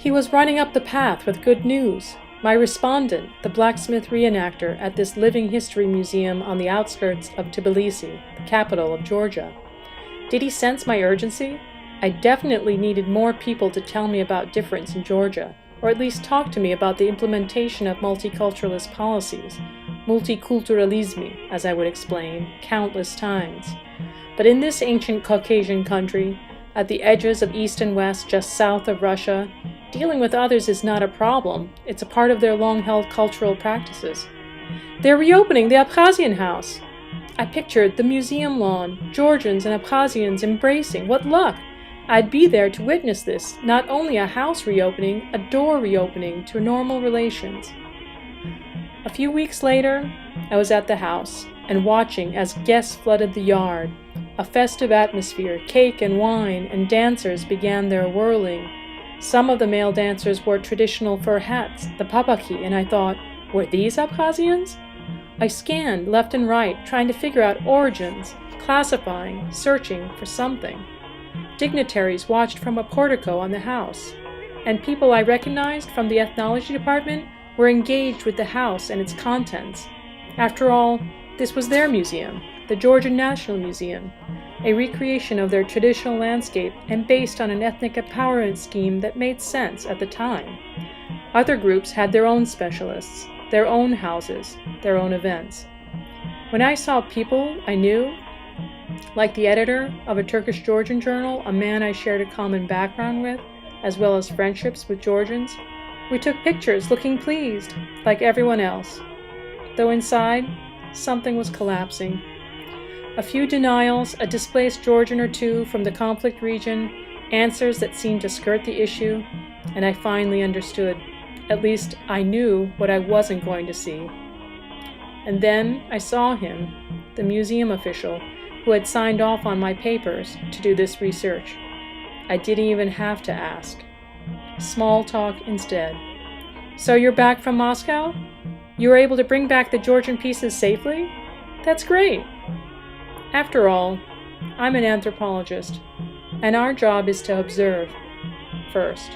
He was running up the path with good news. My respondent, the blacksmith reenactor at this living history museum on the outskirts of Tbilisi, the capital of Georgia. Did he sense my urgency? I definitely needed more people to tell me about difference in Georgia, or at least talk to me about the implementation of multiculturalist policies, multiculturalisme, as I would explain, countless times. But in this ancient Caucasian country, at the edges of East and West just south of Russia, dealing with others is not a problem. It's a part of their long-held cultural practices. They're reopening the Abkhazian house. I pictured the museum lawn, Georgians and Abkhazians embracing. What luck! I'd be there to witness this, not only a house reopening, a door reopening to normal relations. A few weeks later, I was at the house and watching as guests flooded the yard. A festive atmosphere, cake and wine, and dancers began their whirling. Some of the male dancers wore traditional fur hats, the papakhi, and I thought, were these Abkhazians? I scanned left and right, trying to figure out origins, classifying, searching for something. Dignitaries watched from a portico on the house, and people I recognized from the ethnology department were engaged with the house and its contents. After all, this was their museum, the Georgian National Museum, a recreation of their traditional landscape and based on an ethnic empowerment scheme that made sense at the time. Other groups had their own specialists, their own houses, their own events. When I saw people I knew, like the editor of a Turkish Georgian journal, a man I shared a common background with, as well as friendships with Georgians, we took pictures looking pleased, like everyone else. Though inside, something was collapsing. A few denials, a displaced Georgian or two from the conflict region, answers that seemed to skirt the issue, and I finally understood. At least I knew what I wasn't going to see. And then I saw him, the museum official, who had signed off on my papers to do this research. I didn't even have to ask. Small talk instead. So you're back from Moscow? You were able to bring back the Georgian pieces safely? That's great. After all, I'm an anthropologist, and our job is to observe first.